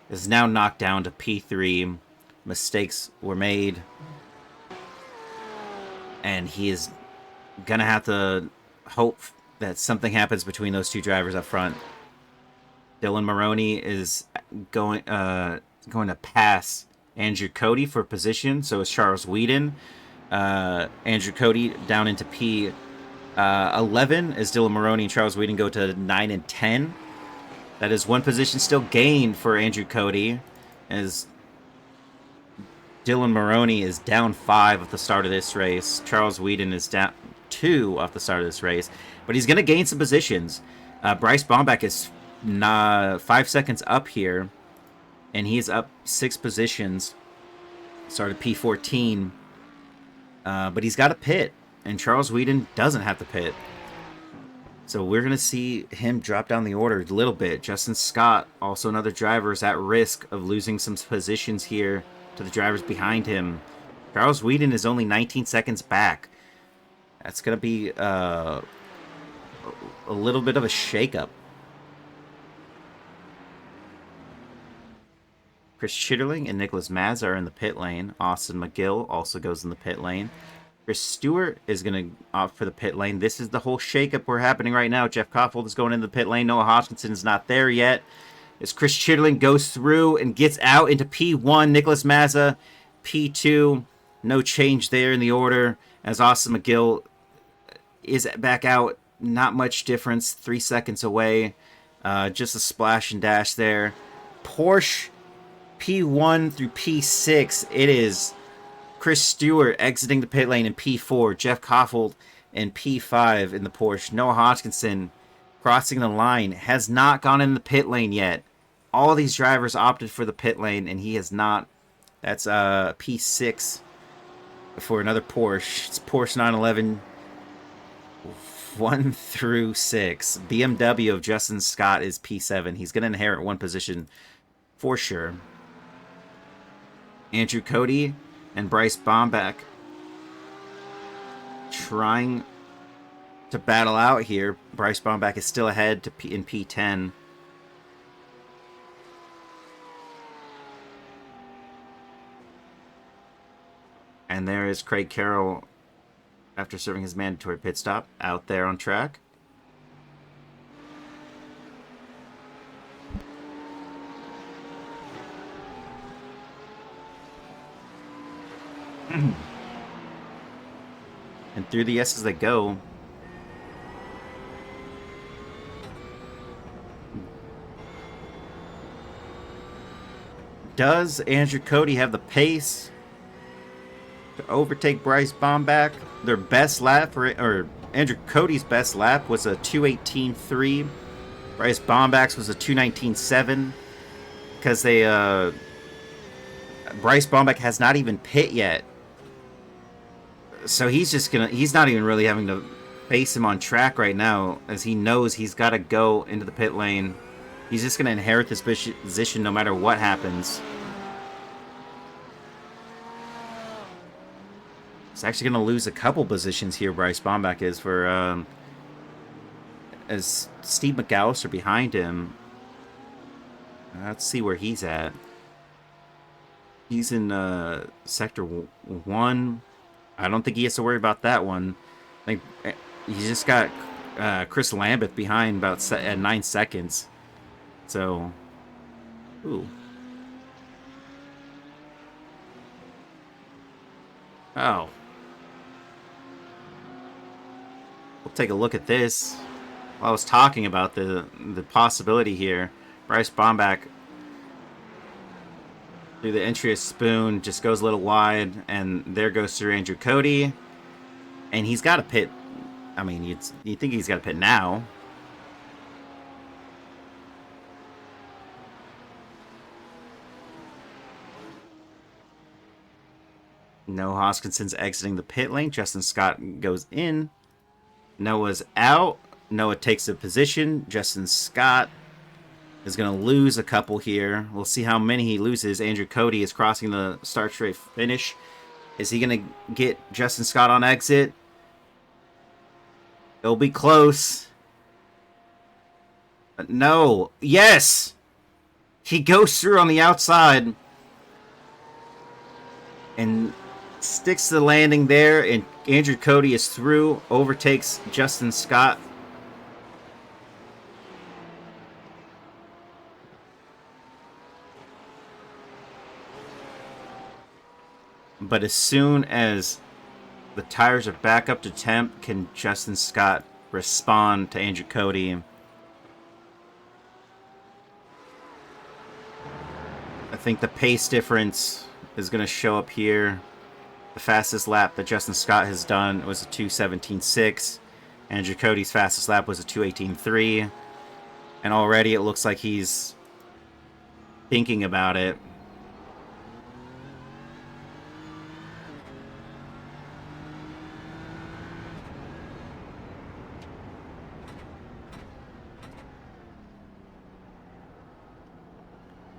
is now knocked down to P3. Mistakes were made, and he is gonna have to hope that something happens between those two drivers up front. Dylan Maroney is going to pass Andrew Cody for position, so is Charles Whedon. Andrew Cody down into P11 as Dylan Maroney and Charles Whedon go to 9 and 10. That is one position still gained for Andrew Cody, as Dylan Maroney is down 5 at the start of this race. Charles Whedon is down 2 off the start of this race, but he's going to gain some positions. Bryce Bombeck is 5 seconds up here, and he's up 6 positions. Started P14, but he's got to pit, and Charles Whedon doesn't have to pit. So we're going to see him drop down the order a little bit. Justin Scott, also another driver, is at risk of losing some positions here to the drivers behind him. Charles Whedon is only 19 seconds back. That's going to be a little bit of a shakeup. Chris Schitterling and Nicholas Mazza are in the pit lane. Austin McGill also goes in the pit lane. Chris Stewart is going to opt for the pit lane. This is the whole shakeup we're happening right now. Jeff Koffold is going into the pit lane. Noah Hodgkinson is not there yet. As Chris Schitterling goes through and gets out into P1, Nicholas Mazza, P2. No change there in the order. As Austin McGill is back out. Not much difference. 3 seconds away. Just a splash and dash there. Porsche P1 through P6. It is Chris Stewart exiting the pit lane in P4. Jeff Koffold in P5 in the Porsche. Noah Hodgkinson crossing the line. Has not gone in the pit lane yet. All these drivers opted for the pit lane, and he has not. That's P6 for another Porsche. It's Porsche 911 1 through 6. BMW of Justin Scott is P7. He's going to inherit one position for sure. Andrew Cody and Bryce Bombeck trying to battle out here. Bryce Bombeck is still ahead in P10. And there is Craig Carroll, after serving his mandatory pit stop, out there on track. And through the S's they go. Does Andrew Cody have the pace to overtake Bryce Bombeck? Their best lap for it, or Andrew Cody's best lap was a 2:18.3. Bryce Bomback's was a 2:19.7. Because Bryce Bomback has not even pit yet. So he's not even really having to face him on track right now, as he knows he's got to go into the pit lane. He's just gonna inherit this position no matter what happens. He's actually gonna lose a couple positions here, Bryce Bomback is, for as Steve McAllister behind him. Let's see where he's at. He's in sector 1. I don't think he has to worry about that one. I think he's just got Chris Lambeth behind about at 9 seconds. So, ooh. Oh. We'll take a look at this. Well, I was talking about the possibility here. Bryce Bomback, through the entry of Spoon, just goes a little wide, and there goes through Andrew Cody. And he's got a pit. I mean, you'd think he's got a pit now. No, Hoskinson's exiting the pit lane. Justin Scott goes in. Noah's out. Noah takes a position. Justin Scott is going to lose a couple here. We'll see how many he loses. Andrew Cody is crossing the start straight finish. Is he going to get Justin Scott on exit? It'll be close. No. Yes! He goes through on the outside and sticks the landing there, and Andrew Cody is through, overtakes Justin Scott. But as soon as the tires are back up to temp, can Justin Scott respond to Andrew Cody? I think the pace difference is going to show up here. The fastest lap that Justin Scott has done was a 2:17.6. Andrew Cody's fastest lap was a 2:18.3. And already it looks like he's thinking about it.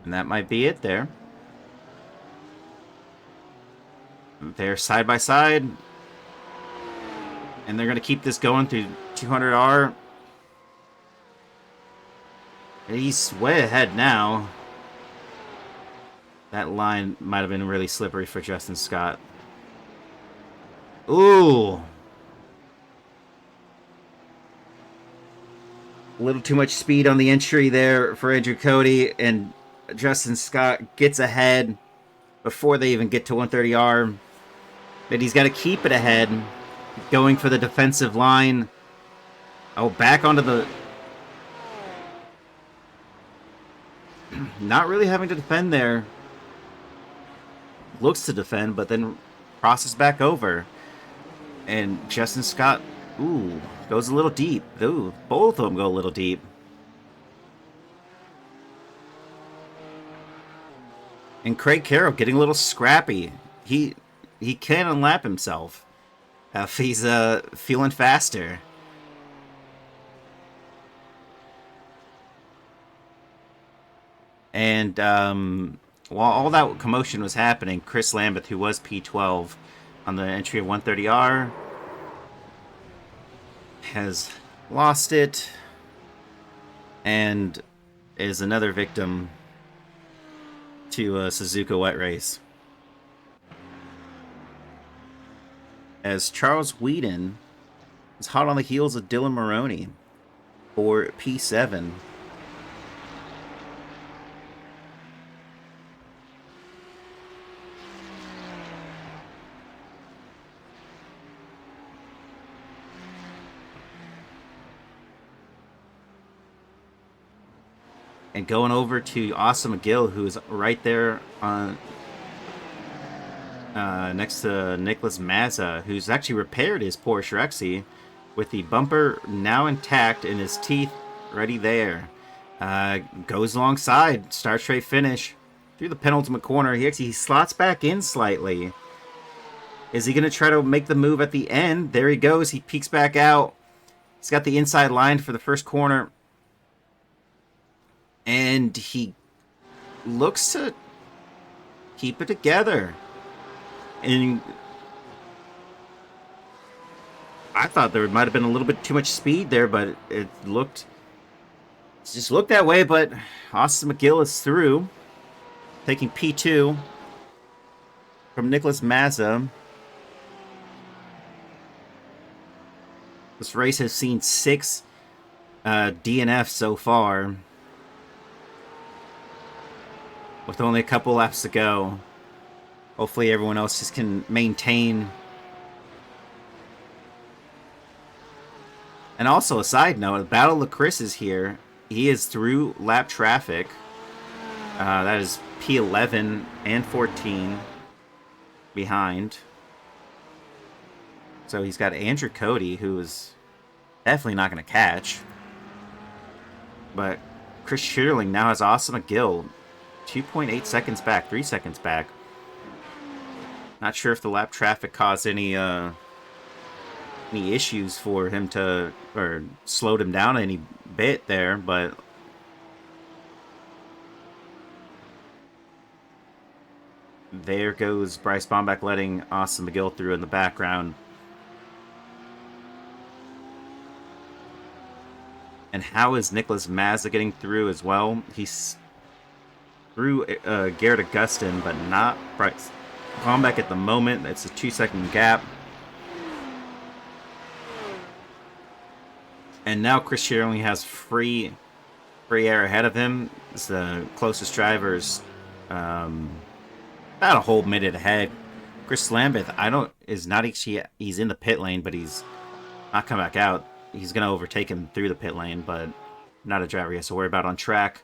And that might be it there. They're side by side. And they're going to keep this going through 200R. He's way ahead now. That line might have been really slippery for Justin Scott. Ooh. A little too much speed on the entry there for Andrew Cody, and Justin Scott gets ahead before they even get to 130R. But he's got to keep it ahead, going for the defensive line. Oh, back onto the... Not really having to defend there. Looks to defend, but then crosses back over. And Justin Scott, ooh, goes a little deep. Ooh, both of them go a little deep. And Craig Carroll getting a little scrappy. He can unlap himself if he's feeling faster. And while all that commotion was happening, Chris Lambeth, who was P12 on the entry of 130R, has lost it and is another victim to a Suzuka wet race. As Charles Whedon is hot on the heels of Dylan Maroney for P7. And going over to Austin McGill, who's right there on next to Nicholas Mazza, who's actually repaired his Porsche Rexy. with the bumper now intact and his teeth ready there. Goes alongside, start straight finish through the penultimate corner. He slots back in slightly. Is he going to try to make the move at the end? There he goes. He peeks back out. He's got the inside line for the first corner. And he looks to keep it together. And I thought there might have been a little bit too much speed there, but it just looked that way. But Austin McGill is through, taking P2 from Nicholas Mazza. This race has seen 6 DNFs so far, with only a couple laps to go. Hopefully everyone else just can maintain. And also, a side note, Battle of Chris is here. He is through lap traffic. That is P11 and 14 behind. So he's got Andrew Cody, who is definitely not going to catch. But Chris Schierling now has Austin McGill 2.8 seconds back, 3 seconds back. Not sure if the lap traffic caused any issues for him to, or slowed him down any bit there, but there goes Bryce Bombeck letting Austin McGill through in the background. And how is Nicholas Mazza getting through as well? He's through Garrett Augustin, but not Bryce Bombeck at the moment. It's a 2-second gap. And now Chris Schierling has free air ahead of him. It's the closest driver's about a whole minute ahead. Chris Lambeth, is not actually, he's in the pit lane, but he's not come back out. He's going to overtake him through the pit lane, but not a driver he has to worry about on track.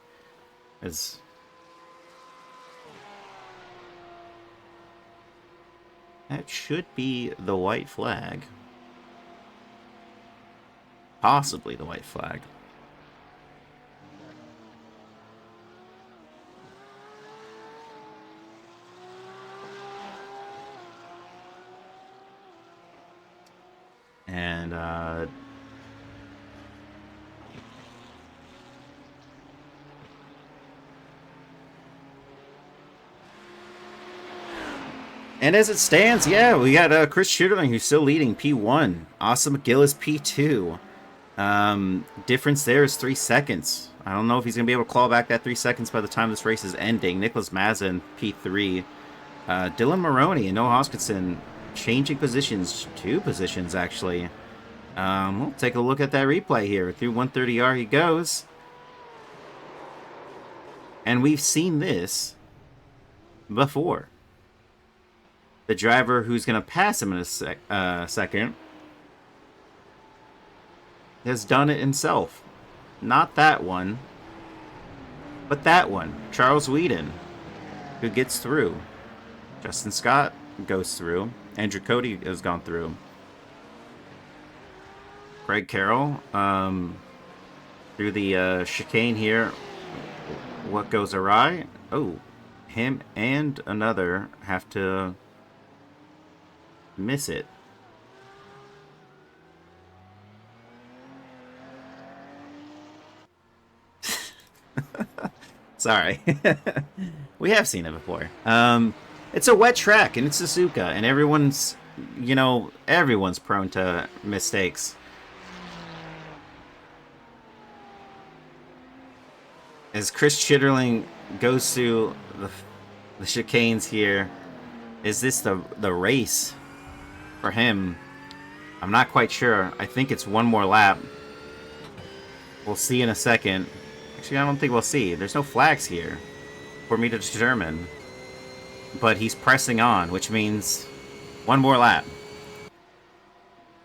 That should be the white flag. Possibly the white flag. And as it stands, yeah, we got Chris Schierling, who's still leading P1. Austin McGill is P2. Difference there is 3 seconds. I don't know if he's going to be able to claw back that 3 seconds by the time this race is ending. Nicholas Mazza in P3. Dylan Maroney and Noah Hoskinson changing positions, 2 positions actually. We'll take a look at that replay here. Through 130R he goes. And we've seen this before. The driver who's going to pass him in a second has done it himself. Not that one, but that one. Charles Whedon, who gets through. Justin Scott goes through. Andrew Cody has gone through. Greg Carroll, through the chicane here. What goes awry? Oh, him and another have to miss it. Sorry. We have seen it before. It's a wet track and it's Suzuka, and everyone's prone to mistakes. As Chris Schierling goes through the chicanes here, is this the race for him? I'm not quite sure. I think it's one more lap. We'll see in a second. Actually, I don't think we'll see. There's no flags here for me to determine. But he's pressing on, which means one more lap.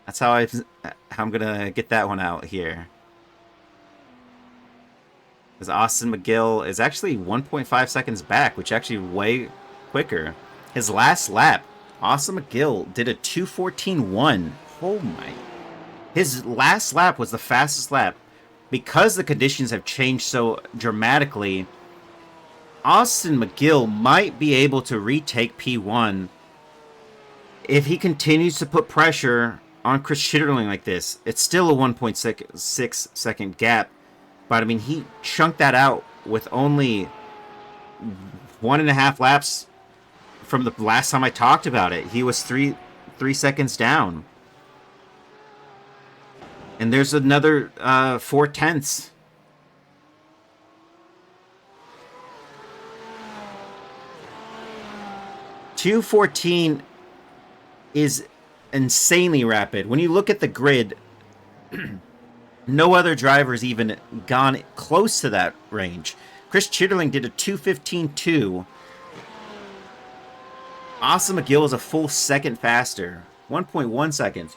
That's how I'm going to get that one out here. Because Austin McGill is actually 1.5 seconds back, which actually way quicker. His last lap, Austin McGill did a 2:14.1. Oh my. His last lap was the fastest lap. Because the conditions have changed so dramatically, Austin McGill might be able to retake P1 if he continues to put pressure on Chris Chitterling like this. It's still a 1.6 second gap, but I mean, he chunked that out with only 1.5 laps from the last time I talked about it. He was three seconds down. And there's another 4/10. 2:14 is insanely rapid. When you look at the grid, no other driver's even gone close to that range. Chris Chitterling did a 2:15.2. Austin McGill is a full second faster. 1.1 seconds.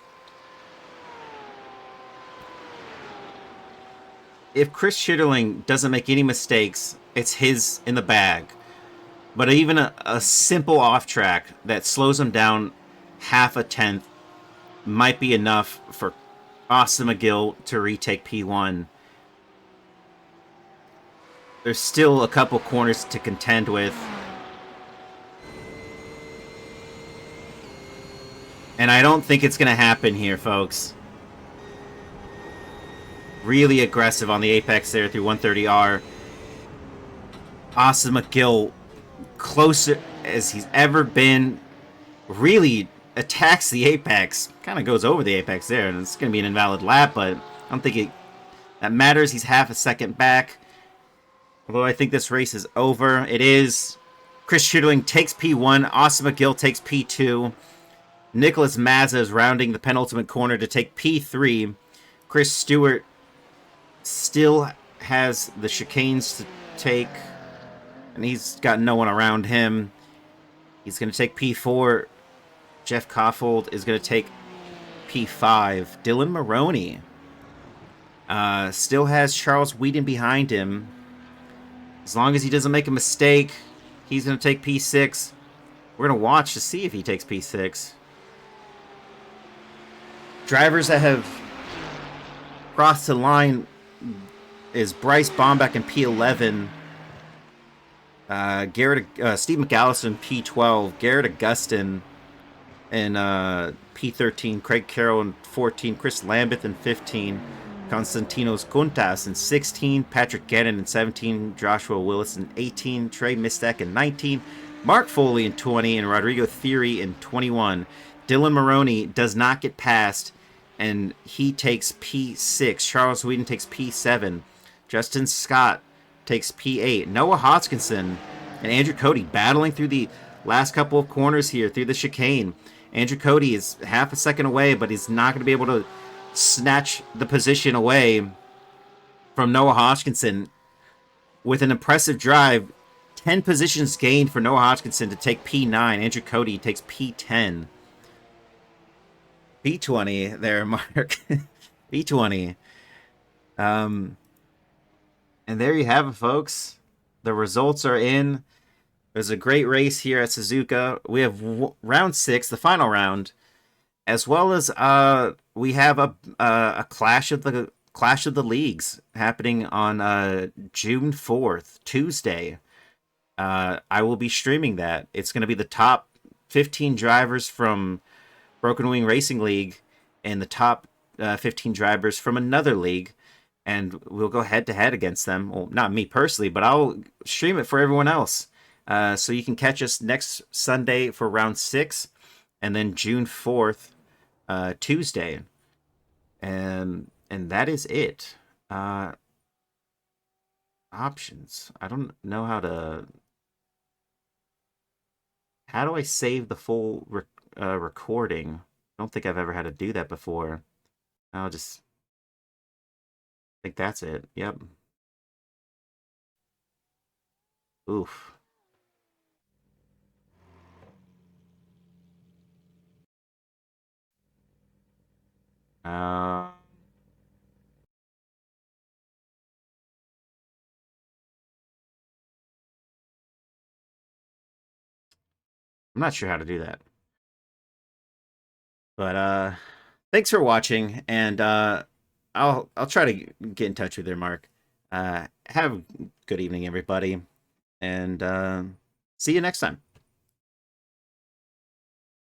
If Chris Chitterling doesn't make any mistakes, it's his in the bag. But even a simple off track that slows him down half a tenth might be enough for Austin McGill to retake P1. There's still a couple corners to contend with. And I don't think it's going to happen here, folks. Really aggressive on the apex there through 130R. Austin McGill, closer as he's ever been, really attacks the apex. Kind of goes over the apex there, and it's going to be an invalid lap, but I don't think that matters. He's half a second back. Although I think this race is over. It is. Chris Chitterling takes P1. Austin McGill takes P2. Nicholas Mazza is rounding the penultimate corner to take P3. Chris Stewart still has the chicanes to take, and he's got no one around him. He's going to take P4. Jeff Koffold is going to take P5. Dylan Maroney still has Charles Whedon behind him. As long as he doesn't make a mistake, he's going to take P6. We're going to watch to see if he takes P6. Drivers that have crossed the line is Bryce Bombeck in P11. Steve McAllister in P12. Garrett Augustin in P13. Craig Carroll in 14. Chris Lambeth in 15. Konstantinos Kuntas in 16. Patrick Gannon in 17. Joshua Willis in 18. Trey Mistek in 19. Mark Foley in 20. And Rodrigo Theory in 21. Dylan Maroney does not get past, and he takes P6. Charles Whedon takes P7. Justin Scott takes P8. Noah Hodgkinson and Andrew Cody battling through the last couple of corners here, through the chicane. Andrew Cody is half a second away, but he's not going to be able to snatch the position away from Noah Hodgkinson. With an impressive drive, 10 positions gained for Noah Hodgkinson to take P9. Andrew Cody takes P10. P20 there, Mark. P20. And there you have it, folks. The results are in. There's a great race here at Suzuka. We have round 6, the final round, as well as we have a clash of the leagues happening on June 4th, Tuesday. I will be streaming that. It's going to be the top 15 drivers from Broken Wing Racing League and the top 15 drivers from another league, and we'll go head-to-head against them. Well, not me personally, but I'll stream it for everyone else. So you can catch us next Sunday for round 6, and then June 4th, Tuesday. And that is it. Options. I don't know how to... How do I save the full recording? I don't think I've ever had to do that before. I'll just... I think that's it. Yep. Oof. I'm not sure how to do that. But thanks for watching, and I'll try to get in touch with you, Mark. Have a good evening, everybody, and see you next time.